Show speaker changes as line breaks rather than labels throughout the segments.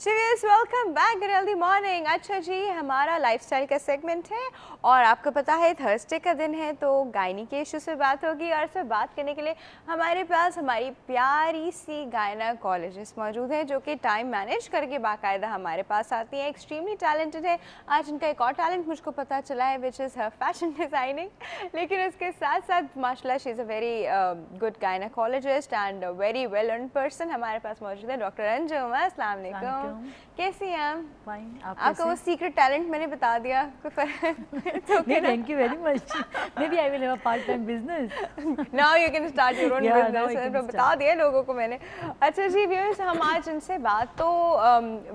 चलिए welcome back good healthy morning. अच्छा जी, हमारा लाइफस्टाइल का सेगमेंट है और आपको पता है थर्सडे का दिन है तो गायनी के इशू से बात होगी और इससे बात करने के लिए हमारे पास हमारी प्यारी सी गायनाकोलॉजिस्ट मौजूद है जो कि टाइम मैनेज करके बाकायदा हमारे पास आती है। एक्सट्रीमली टैलेंटेड है। आज इनका एक और टैलेंट मुझको पता चला है which is her fashion designing. लेकिन उसके साथ साथ माशाल्लाह she is a very good gynaecologist and very well earn person. हमारे पास मौजूद है डॉक्टर अंजुम। अस्सलाम वालेकुम, कैसी हैं आप?
फाइन।
आपका वो सीक्रेट टैलेंट मैंने बता दिया।
Thank you very much. Maybe I will have a part time business.
Now you can start your own business. बता दिया लोगों को मैंने। अच्छा जी व्यूअर्स, हम आज इनसे बात तो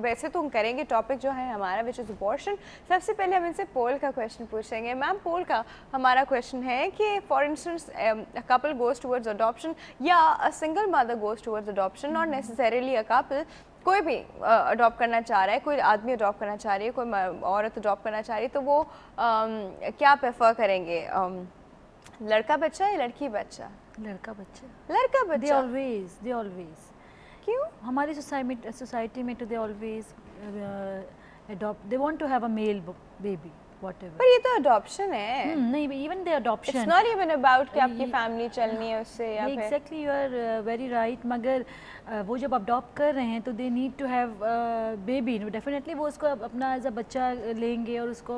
वैसे तो हम करेंगे, टॉपिक जो है हमारा विच इज़ अबॉर्शन। सबसे पहले हम इनसे पोल का क्वेश्चन पूछेंगे। मैम, पोल का हमारा क्वेश्चन है कि for instance a couple goes towards adoption या a single mother goes towards adoption, not necessarily a couple, कोई भी अडॉप्ट करना चाह रहा है, कोई आदमी अडॉप्ट करना चाह रही है, कोई औरत अडॉप्ट करना चाह रही है, तो वो क्या प्रेफर करेंगे, लड़का बच्चा या लड़की बच्चा?
लड़का बच्चा।
लड़का बच्चा।
दे ऑलवेज
क्यों?
हमारी सोसाइटी में तो they always adopt, they want to have a male baby whatever.
पर ये तो अडॉप्शन है।
नहीं, even they adoption,
it's not even about कि आपकी फैमिली चलनी है उससे या फिर।
Exactly, you are very right. मगर वो जब अडॉप्ट कर रहे हैं तो they need to have baby. Definitely वो उसको अपना एज अ बच्चा लेंगे और उसको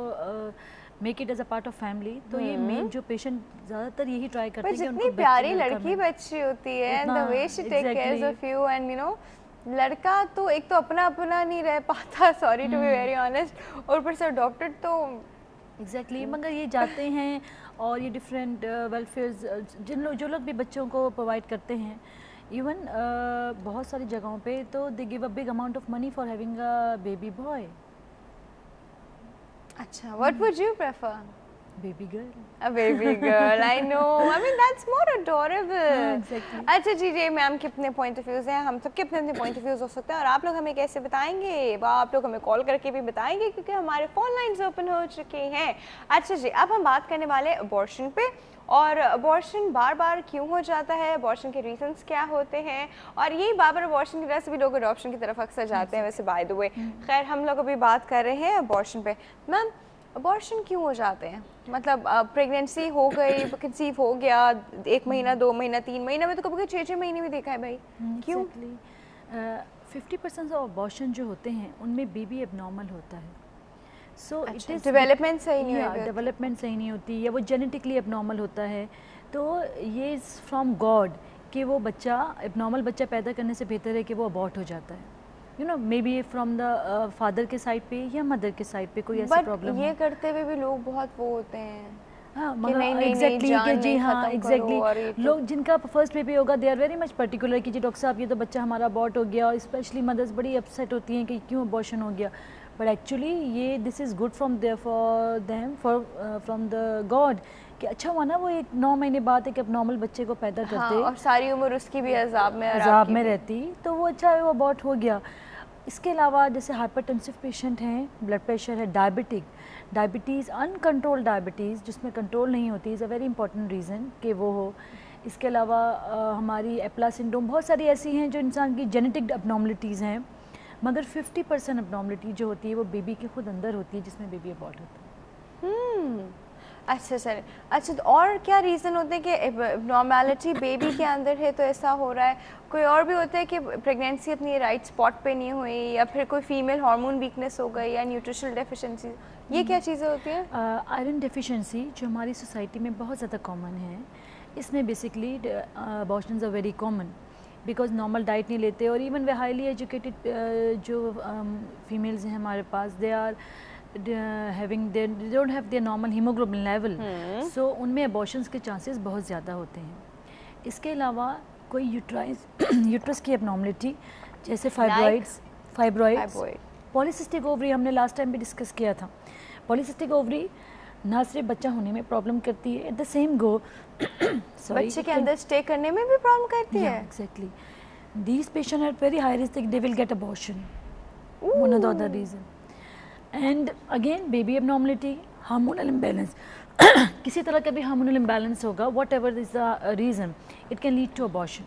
make it as a part of family. तो ये मेन जो पेशेंट ज़्यादातर यही ट्राई करते हैं कि उनको
प्यारी लड़की बच्ची होती है and the way she take care of you and you know, लड़का तो एक तो अपना नहीं रह पाता, sorry to be very honest, और ऊपर से अडॉप्टेड तो
एग्जैक्टली। मगर ये जाते हैं और ये डिफरेंट वेलफेयर जो लोग भी बच्चों को प्रोवाइड करते हैं, इवन बहुत सारी जगहों पे तो they give a big amount of money for having a baby boy.
अच्छा, what would you prefer?
Baby girl.
A baby girl, I know. I mean that's more adorable.
Exactly.
अच्छा जी, ma'am के अपने point of views हैं, हम सबके अपने अपने point of views हो सकते हैं और आप लोग हमें कैसे बताएंगे? आप लोग हमें कॉल करके भी बताएंगे क्योंकि हमारे फोन लाइंस ओपन हो चुके हैं। अच्छा जी, अब हम बात करने वाले अबॉर्शन पे, और अबॉर्शन बार बार क्यों हो जाता है, अबॉर्शन के रीजंस क्या होते हैं, और यही बार बार अबॉर्शन की वजह से भी लोग अडॉप्शन की तरफ अक्सर जाते हैं। वैसे बाय द वे, खैर हम लोग अभी बात कर रहे हैं अबॉर्शन पे। मैम, अबॉर्शन क्यों हो जाते हैं? मतलब प्रेगनेंसी हो गई, कंसीव हो गया, 1 महीना 2 महीना 3 महीना में तो कभी 6 महीने भी देखा है भाई, क्यों?
50% ऑफ अबॉर्शन जो होते हैं उनमें बेबी एबनॉर्मल होता है। सो इट इज
डेवलपमेंट सही नहीं होती,
डेवलपमेंट सही नहीं होती, या वो जेनेटिकली एबनॉर्मल होता है। तो ये इज़ फ्रॉम गॉड कि वो बच्चा एबनॉर्मल बच्चा पैदा करने से बेहतर है कि वो अबॉर्ट हो जाता है। You know, may be from the father के साइड पे या मदर के साइड पे कोई ऐसी प्रॉब्लम।
ये करते हुए भी लोग बहुत वो होते हैं।
हाँ, एग्जैक्टली जी, हाँ एग्जैक्टली। लोग जिनका फर्स्ट बेबी होगा they are very much particular कि जी डॉक्टर साहब ये तो बच्चा हमारा अबॉर्ट हो गया, और स्पेशली मदर्स बड़ी अपसेट होती हैं कि क्यों अबॉर्शन हो गया। बट एक्चुअली ये this is good from them from the God कि अच्छा हुआ ना वो 9 महीने बाद एक एबनॉर्मल बच्चे को पैदा करते।
हाँ, और सारी उम्र उसकी भी अजाब में
रहती, तो वो अच्छा वो अबॉर्ट हो गया। इसके अलावा जैसे हाइपरटेंसिव पेशेंट हैं, ब्लड प्रेशर है, डायबिटीज़, अनकंट्रोल डायबिटीज़ जिसमें कंट्रोल नहीं होती, is a very important reason कि वो हो। इसके अलावा हमारी एप्ला सिंड्रोम, बहुत सारी ऐसी हैं जो इंसान की जेनेटिक अबनॉर्मलिटीज़ हैं। मगर 50% अबनॉर्मलिटी जो होती है वो बेबी के खुद अंदर होती है जिसमें बेबी अबॉर्ट होता है।
अच्छा सर, अच्छा तो और क्या रीज़न होते हैं कि नॉर्मैलिटी बेबी के अंदर है तो ऐसा हो रहा है? कोई और भी होता है कि प्रेगनेंसी अपनी राइट स्पॉट पे नहीं हुई, या फिर कोई फीमेल हार्मोन वीकनेस हो गई, या न्यूट्रिशनल डेफिशिएंसी, ये क्या चीज़ें होती हैं?
आयरन डेफिशिएंसी जो हमारी सोसाइटी में बहुत ज़्यादा कॉमन है, इसमें basically abortions are very common because normal diet नहीं लेते, और इवन वे हाईली एजुकेटेड जो फीमेल्स हैं हमारे पास, they are they don't have their normal hemoglobin level, so उनमें abortions के chances बहुत ज़्यादा होते हैं। इसके अलावा कोई यूट्रस की abnormality जैसे फाइब्रॉइड्स, पॉलीसिस्टिक ओवरी, हमने लास्ट टाइम भी डिस्कस किया था। पॉलीसिस्टिक ओवरी ना सिर्फ बच्चा होने में प्रॉब्लम करती है, एट द सेम गो
बच्चे के अंदर स्टे करने में भी प्रॉब्लम करती है।
Exactly, these patient are very high risk, they will get abortion, one of the other reason. And again baby abnormality, hormonal imbalance, किसी तरह का भी हार्मोनल इम्बैलेंस होगा, whatever is the reason, it can lead to abortion.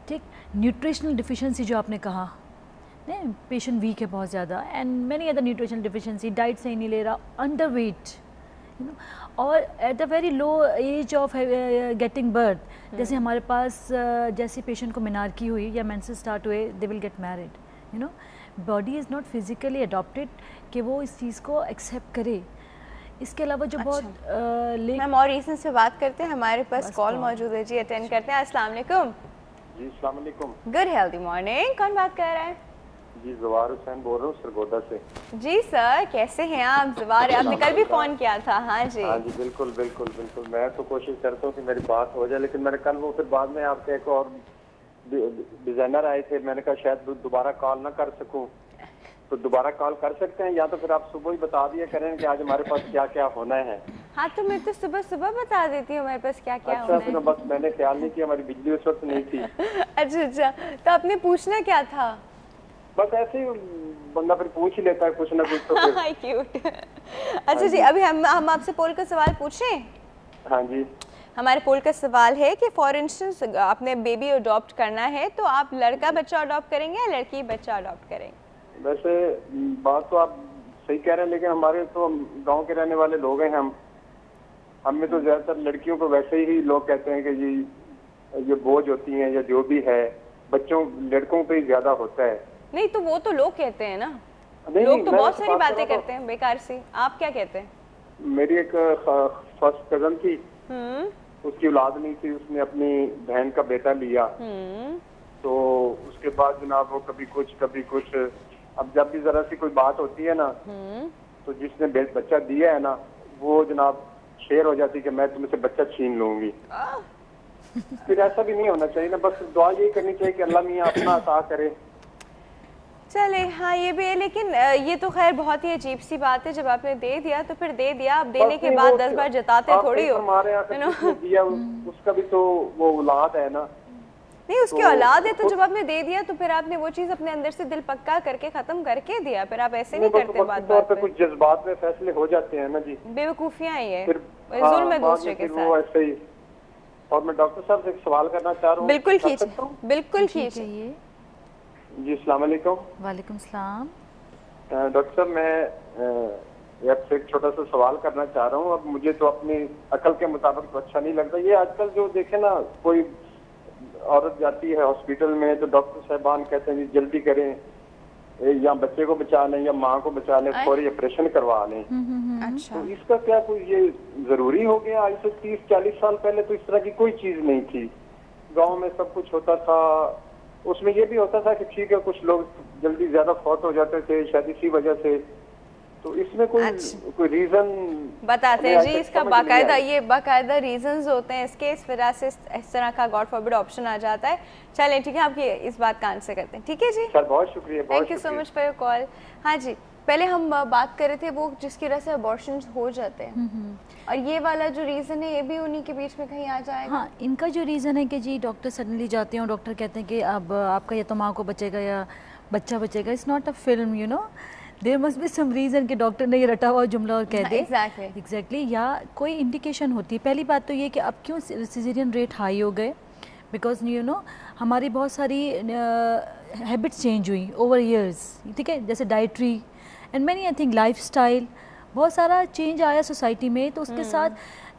ठीक, nutritional deficiency जो आपने कहा, patient weak है बहुत ज़्यादा, and many other nutritional deficiency, diet सही नहीं ले रहा, अंडर वेट, यू नो, और at the very low age of getting birth, जैसे हमारे पास जैसे पेशेंट को मेनार्की हुई या मेंसेस स्टार्ट हुए, दे will get married, you know, body is not physically adopted कि वो इस चीज़ को एक्सेप्ट करे। इसके अलावा जो बहुत
मैम और रीजन से बात करते हैं, हमारे पास कॉल मौजूद है जी, अटेंड करते हैं। अस्सलाम वालेकुम।
जी अस्सलाम वालेकुम।
गुड हेल्दी मॉर्निंग, कौन बात कर रहा है?
जी जवार हुसैन बोल रहा हूँ सरगोदा से।
जी सर, कैसे हैं आप? जवार, आपने कल भी फोन किया था। हाँ जी।
हाँ जी बिल्कुल बिल्कुल बिल्कुल, मैं तो कोशिश करता हूँ कि मेरी बात हो जाए, लेकिन मैंने कल वो फिर बाद में आपके एक और डिजाइनर आए थे, मैंने कहा शायद दोबारा कॉल ना कर सकूं, तो दोबारा कॉल कर सकते हैं, या तो फिर आप सुबह ही बता दिया करें कि आज हमारे पास क्या क्या होना है।
हाँ तो मैं तो सुबह सुबह बता देती हूँ हमारे पास क्या क्या
अच्छा,
होना है।
फिर बस मैंने ख्याल नहीं किया, हमारी बिजली उस वक्त नहीं थी।
अच्छा अच्छा, तो आपने पूछना क्या था?
बस ऐसे ही बंदा फिर पूछ ही लेता है कुछ ना कुछ, तो फिर
क्यूट। अच्छा जी, अभी हम आपसे पोल का सवाल पूछें?
हाँ जी।
हमारे पोल का सवाल है कि फॉर इंस्टेंस आपने बेबी अडॉप्ट करना है, तो आप लड़का बच्चा अडॉप्ट करेंगे या लड़की बच्चा अडॉप्ट करेंगे?
वैसे बात तो आप सही कह रहे हैं, लेकिन हमारे तो गांव के रहने वाले लोग हैं, हम में तो ज्यादातर लड़कियों को वैसे ही लोग कहते हैं कि ये बोझ होती हैं या जो भी है, बच्चों लड़कों पे ही ज्यादा होता है।
नहीं तो वो तो लोग कहते हैं ना,
नहीं,
लोग तो बहुत
तो
सारी बातें करते हैं बेकार सी, आप क्या कहते हैं?
मेरी एक फर्स्ट कजन थी, उसकी औलाद नहीं थी, उसने अपनी बहन का बेटा लिया, तो उसके बाद जनाब वो कभी कुछ, अब जब भी जरा सी कोई बात होती है ना, तो जिसने बच्चा दिया है ना, वो जनाब शेर हो जाती कि मैं तुमसे बच्चा छीन लूंगी। फिर ऐसा भी नहीं होना चाहिए ना, बस दुआ यही करनी चाहिए कि अल्लाह मियां अपना अता करे।
चले, हाँ ये भी है, लेकिन ये तो खैर बहुत ही अजीब सी बात है, जब आपने दे दिया तो फिर दे दिया, अब देने के बाद 10 बार जताते थोड़ी हो।
हमारे यहाँ दिया उसका भी तो वो औलाद है ना।
नहीं, उसकी औलाद है, तो जब आपने दे दिया तो फिर आपने वो चीज अपने अंदर से दिल पक्का करके खत्म करके दिया, फिर आप ऐसे नहीं करते बात पे।
कुछ जज्बात में फैसले हो जाते हैं ना जी,
बेवकूफियां ही है,
जुल्म
है दूसरे के साथ।
ऐसे ही। और मैं डॉक्टर साहब से एक सवाल करना चाह रहा हूँ।
बिल्कुल कीजिए, बिल्कुल कीजिए।
जी अस्सलाम वालेकुम।
वालेकुम सलाम।
डॉक्टर साहब, मैं आपसे एक छोटा सा सवाल करना चाह रहा हूँ। अब मुझे तो अपनी अकल के मुताबिक तो अच्छा नहीं लगता, ये आजकल जो देखे ना, कोई औरत जाती है हॉस्पिटल में तो डॉक्टर साहबान कहते हैं जी जल्दी करें, या बच्चे को बचा लें या माँ को बचा लें, फौरी ऑपरेशन करवा लें।
अच्छा,
तो इसका क्या कोई ये जरूरी हो गया? आज से 30-40 साल पहले तो इस तरह की कोई चीज नहीं थी, गाँव में सब कुछ होता था, उसमें ये भी होता था कि ठीक है कुछ लोग जल्दी ज्यादा फौत हो जाते थे शायद इसी वजह से, तो इसमें कोई रीजन
बताते हैं जी इसका? बाकायदा ये बाकायदा रीजंस होते हैं इसके, इस वजह से इस तरह का गॉड फॉरबिड ऑप्शन आ जाता है। चलें ठीक है, आपकी इस बात का आंसर करते हैं, ठीक है जी।
सर बहुत शुक्रिया,
thank you so much for your call. हाँ जी, पहले हम बात कर रहे थे वो जिसकी वजह से अबॉर्शन हो जाते हैं, और ये वाला जो रीज़न है ये भी उन्हीं के बीच में कहीं आ जाएगा।
हाँ, इनका जो रीज़न है कि जी डॉक्टर सडनली जाते हैं और डॉक्टर कहते हैं कि अब आपका या तो माँ को बचेगा या बच्चा बचेगा। It's not a film, you know, there must be some reason कि डॉक्टर ने ये रटा हुआ जुमला और कह दे। एग्जैक्टली, या कोई इंडिकेशन होती है। पहली बात तो ये कि अब क्यों सिजेरियन रेट हाई हो गए, बिकॉज यू नो हमारी बहुत सारी हैबिट्स चेंज हुई ओवर ईयर्स, ठीक है, जैसे dietary and many I think lifestyle, बहुत सारा चेंज आया सोसाइटी में, तो उसके साथ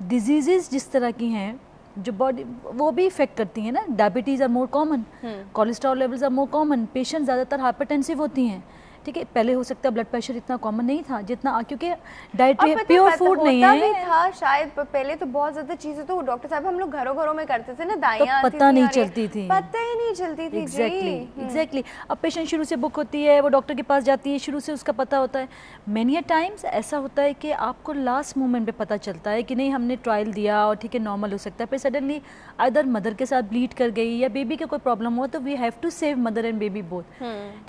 डिजीज़ जिस तरह की हैं जो बॉडी वो भी इफेक्ट करती हैं ना। Diabetes are more common, cholesterol levels are more common, patient ज़्यादातर हाइपरटेंसिव होती हैं, ठीक है। पहले हो सकता है ब्लड प्रेशर इतना कॉमन नहीं था जितना, क्योंकि डाइट प्योर फूड नहीं है
था शायद। पहले तो बहुत ज्यादा चीजें तो डॉक्टर साहब हम लोग घरों में करते थे ना, दाइयां
तो पता नहीं चलती थी,
पता ही नहीं चलती थी।
एग्जैक्टली। अब पेशेंट शुरू से बुक होती है, वो डॉक्टर के पास जाती है, शुरू से उसका पता होता है। मेनी टाइम्स ऐसा होता है कि आपको लास्ट मोमेंट पे पता चलता है कि नहीं हमने ट्रायल दिया और ठीक है नॉर्मल हो सकता है, फिर सडनली अदर मदर के साथ ब्लीड कर गई या बेबी का कोई प्रॉब्लम हुआ, तो we have to save mother and baby both,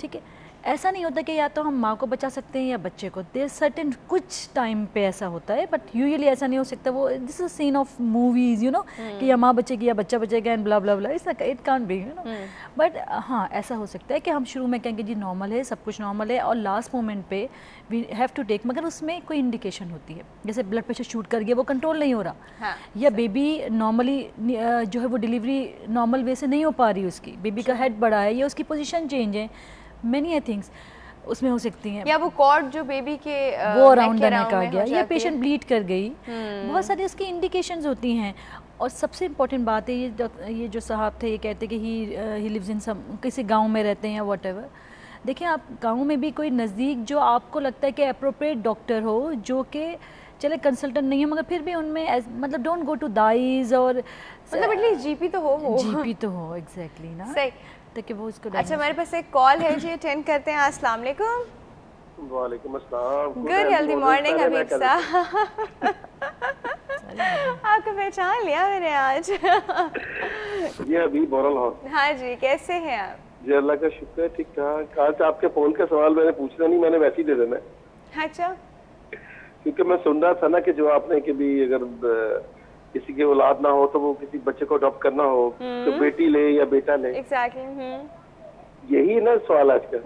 ठीक है। ऐसा नहीं होता कि या तो हम माँ को बचा सकते हैं या बच्चे को, देयर सर्टेन कुछ टाइम पे ऐसा होता है, बट यूजुअली ऐसा नहीं हो सकता। वो this is seen of movies, you know, कि या माँ बचेगी या बच्चा बचेगा and blah blah blah, it can't be, you know. But हाँ, ऐसा हो सकता है कि हम शुरू में कहेंगे जी नॉर्मल है, सब कुछ नॉर्मल है, और लास्ट मोमेंट पे वी हैव टू टेक, मगर उसमें कोई इंडिकेशन होती है, जैसे ब्लड प्रेशर शूट कर गया, वो कंट्रोल नहीं हो रहा, या बेबी नॉर्मली जो है वो डिलीवरी नॉर्मल वे से नहीं हो पा रही, उसकी बेबी का हेड बड़ा है या उसकी पोजीशन चेंज है, मेनी थिंग्स उसमें हो सकती हैं,
या वो कॉर्ड जो बेबी के
वो अराउंड द नेक आ
में
गया,
हो
या
जाती
पेशेंट
है।
ब्लीड कर गई, बहुत सारी उसकी इंडिकेशंस होती हैं। और सबसे इम्पोर्टेंट बात है, ये जो साहब थे ये कहते कि ही लिव्स इन सम, किसी गांव में रहते हैं या व्हाटएवर। देखिए आप गांव में भी कोई नज़दीक जो आपको लगता है कि अप्रोप्रिएट डॉक्टर हो, जो कि चले कंसल्टेंट नहीं है मगर फिर भी उनमें मतलब डोंट गो टू दाइज, और
मतलब एटलीस्ट जीपी तो हो वो।
जीपी तो हो, एग्जैक्टली ना,
सही।
ताकि वो इसको
अच्छा हमारे पास एक कॉल है जी, अटेंड करते हैं। अस्सलाम वालेकुम।
वालेकुम अस्सलाम।
गुड हेल्दी मॉर्निंग हबीब साहब। आपको पहचान लिया मैंने आज।
ये अभी बोरल हॉल।
हाँ जी, कैसे हैं आप?
जी अल्लाह का शुक्र है, ठीक ठाक। आज आपके फोन का सवाल मैंने पूछना नहीं, मैंने वैसे ही दे देना है।
अच्छा,
क्योंकि मैं सुन रहा था ना कि जो आपने कि भी अगर किसी की औलाद ना हो तो वो किसी बच्चे को अडॉप्ट करना हो तो बेटी ले या बेटा ले,
एग्जैक्टली।
यही है ना सवाल आज का।